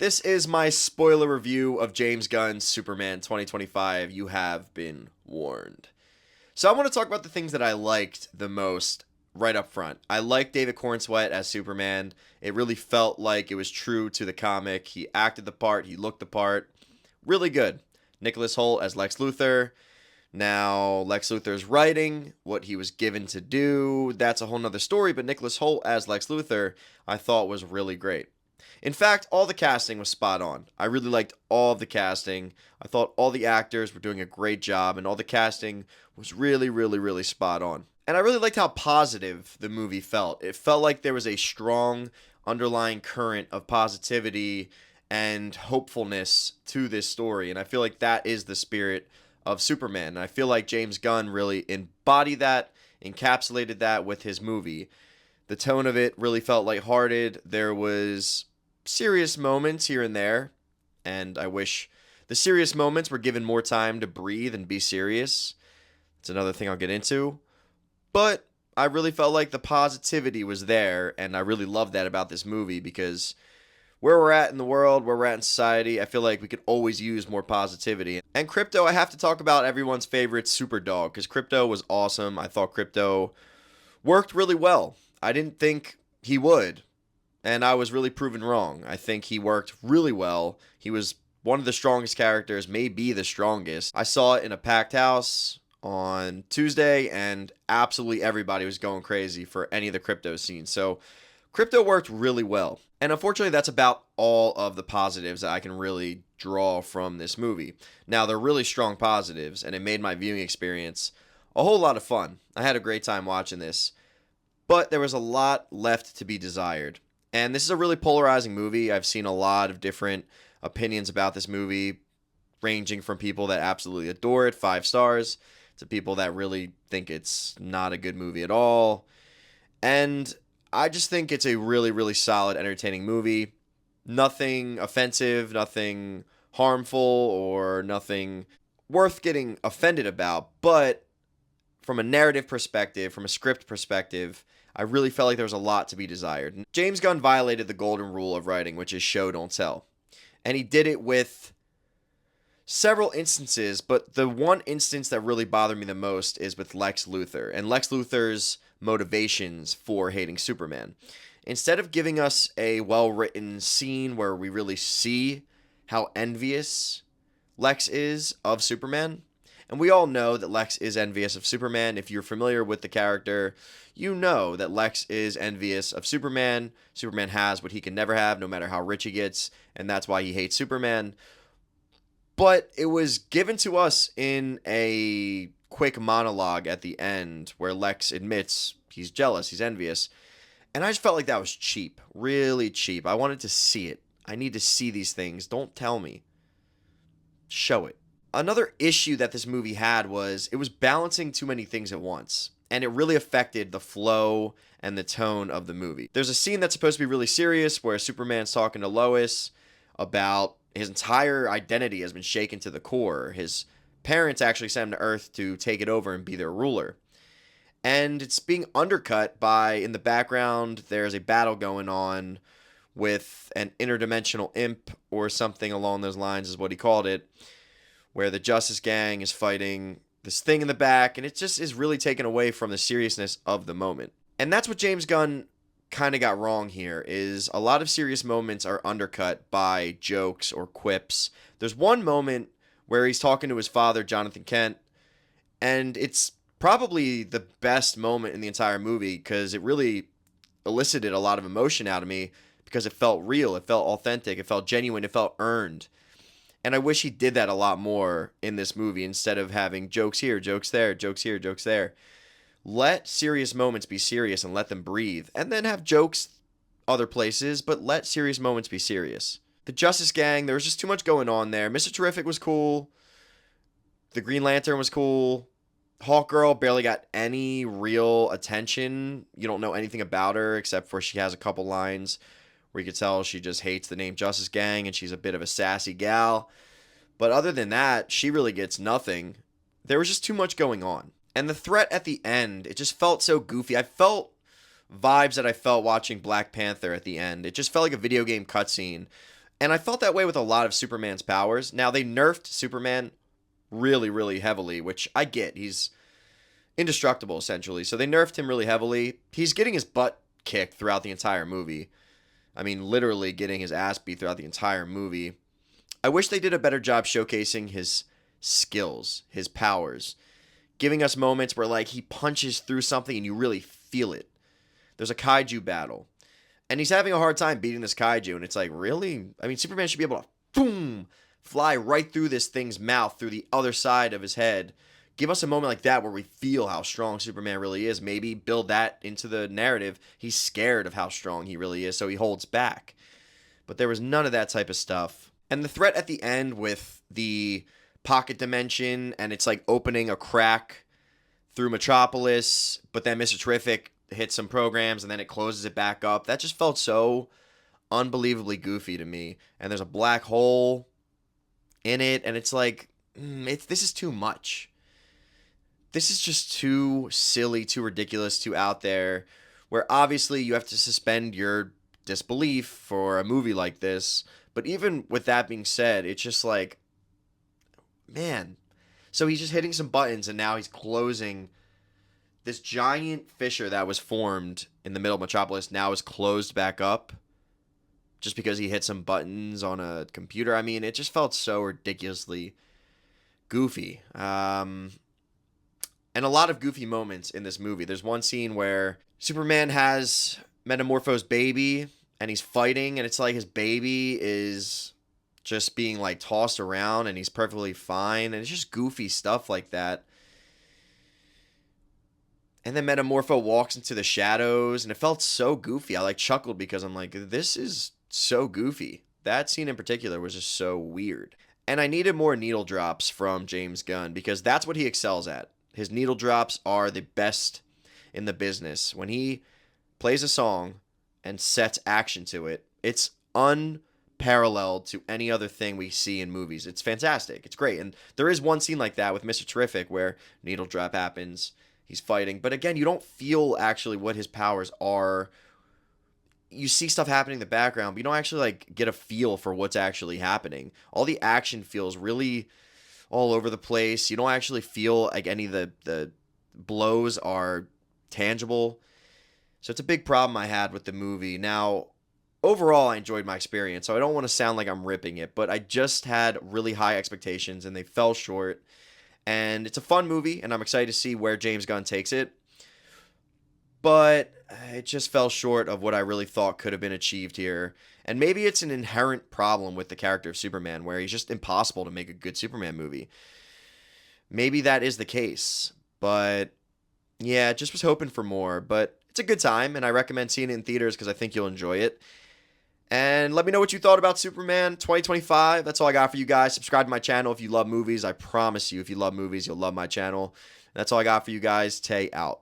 This is my spoiler review of James Gunn's Superman 2025. You have been warned. So I want to talk about the things that I liked the most right up front. I liked David Cornsweet as Superman. It really felt like it was true to the comic. He acted the part, he looked the part. Really good. Nicholas Hoult as Lex Luthor. Now, Lex Luthor's writing, what he was given to do, that's a whole nother story, but Nicholas Hoult as Lex Luthor, I thought was really great. In fact, all the casting was spot on. I really liked all of the casting. I thought all the actors were doing a great job, and all the casting was really spot on. And I really liked how positive the movie felt. It felt like there was a strong underlying current of positivity and hopefulness to this story, and I feel like that is the spirit of Superman. And I feel like James Gunn really embodied that, encapsulated that with his movie. The tone of it really felt lighthearted. There was serious moments here and there, and I wish the serious moments were given more time to breathe and be serious. It's another thing I'll get into. But I really felt like the positivity was there, and I really loved that about this movie because where we're at in the world, where we're at in society, I feel like we could always use more positivity. And Krypto, I have to talk about everyone's favorite super dog because Krypto was awesome. I thought Krypto worked really well. I didn't think he would, and I was really proven wrong. I think he worked really well. He was one of the strongest characters, maybe the strongest. I saw it in a packed house on Tuesday, and absolutely everybody was going crazy for any of the Krypto scenes. So Krypto worked really well. And unfortunately, that's about all of the positives that I can really draw from this movie. Now, they're really strong positives, and it made my viewing experience a whole lot of fun. I had a great time watching this, but there was a lot left to be desired. And this is a really polarizing movie. I've seen a lot of different opinions about this movie, ranging from people that absolutely adore it, 5 stars, to people that really think it's not a good movie at all. And I just think it's a really solid, entertaining movie. Nothing offensive, nothing harmful, or nothing worth getting offended about. But from a narrative perspective, from a script perspective, I really felt like there was a lot to be desired. James Gunn violated the golden rule of writing, which is show, don't tell. And he did it with several instances, but the one instance that really bothered me the most is with Lex Luthor and Lex Luthor's motivations for hating Superman. Instead of giving us a well-written scene where we really see how envious Lex is of Superman, and we all know that Lex is envious of Superman. If you're familiar with the character, you know that Lex is envious of Superman. Superman has what he can never have, no matter how rich he gets, and that's why he hates Superman. But it was given to us in a quick monologue at the end where Lex admits he's jealous, he's envious. And I just felt like that was cheap, really cheap. I wanted to see it. I need to see these things. Don't tell me. Show it. Another issue that this movie had was it was balancing too many things at once. And it really affected the flow and the tone of the movie. There's a scene that's supposed to be really serious where Superman's talking to Lois about his entire identity has been shaken to the core. His parents actually sent him to Earth to take it over and be their ruler. And it's being undercut by, in the background, there's a battle going on with an interdimensional imp or something along those lines is what he called it, where the Justice Gang is fighting this thing in the back, and it just is really taken away from the seriousness of the moment. And that's what James Gunn kind of got wrong here, is a lot of serious moments are undercut by jokes or quips. There's one moment where he's talking to his father, Jonathan Kent, and it's probably the best moment in the entire movie because it really elicited a lot of emotion out of me because it felt real, it felt authentic, it felt genuine, it felt earned. And I wish he did that a lot more in this movie instead of having jokes here, jokes there, jokes here, jokes there. Let serious moments be serious and let them breathe. And then have jokes other places, but let serious moments be serious. The Justice Gang, there was just too much going on there. Mr. Terrific was cool. The Green Lantern was cool. Hawkgirl barely got any real attention. You don't know anything about her except for she has a couple lines where you could tell she just hates the name Justice Gang and she's a bit of a sassy gal. But other than that, she really gets nothing. There was just too much going on. And the threat at the end, it just felt so goofy. I felt vibes that I felt watching Black Panther at the end. It just felt like a video game cutscene. And I felt that way with a lot of Superman's powers. Now, they nerfed Superman really, really heavily, which I get. He's indestructible, essentially. So they nerfed him really heavily. He's getting his butt kicked throughout the entire movie. I mean, literally getting his ass beat throughout the entire movie. I wish they did a better job showcasing his skills, his powers, giving us moments where, like, he punches through something and you really feel it. There's a kaiju battle, and he's having a hard time beating this kaiju, and it's like, really? I mean, Superman should be able to, boom, fly right through this thing's mouth, through the other side of his head. Give us a moment like that where we feel how strong Superman really is. Maybe build that into the narrative. He's scared of how strong he really is, so he holds back. But there was none of that type of stuff. And the threat at the end with the pocket dimension, and it's like opening a crack through Metropolis, but then Mr. Terrific hits some programs and then it closes it back up. That just felt so unbelievably goofy to me. And there's a black hole in it, and it's like, this is too much. This is just too silly, too ridiculous, too out there, where obviously you have to suspend your disbelief for a movie like this. But even with that being said, it's just like, man. So he's just hitting some buttons, and now he's closing this giant fissure that was formed in the middle of Metropolis. Now is closed back up just because he hit some buttons on a computer. I mean, it just felt so ridiculously goofy. And a lot of goofy moments in this movie. There's one scene where Superman has Metamorpho's baby, and he's fighting, and it's like his baby is just being like tossed around, and he's perfectly fine, and it's just goofy stuff like that. And then Metamorpho walks into the shadows, and it felt so goofy. I like chuckled because I'm like, this is so goofy. That scene in particular was just so weird. And I needed more needle drops from James Gunn because that's what he excels at. His needle drops are the best in the business. When he plays a song and sets action to it, it's unparalleled to any other thing we see in movies. It's fantastic. It's great. And there is one scene like that with Mr. Terrific where needle drop happens. He's fighting. But again, you don't feel actually what his powers are. You see stuff happening in the background, but you don't actually like get a feel for what's actually happening. All the action feels really all over the place. You don't actually feel like any of the blows are tangible. So it's a big problem I had with the movie. Now, overall, I enjoyed my experience, so I don't want to sound like I'm ripping it, but I just had really high expectations, and they fell short. And it's a fun movie, and I'm excited to see where James Gunn takes it. But it just fell short of what I really thought could have been achieved here. And maybe it's an inherent problem with the character of Superman, where he's just impossible to make a good Superman movie. Maybe that is the case. But yeah, just was hoping for more. But it's a good time, and I recommend seeing it in theaters because I think you'll enjoy it. And let me know what you thought about Superman 2025. That's all I got for you guys. Subscribe to my channel if you love movies. I promise you, if you love movies, you'll love my channel. That's all I got for you guys. Tay out.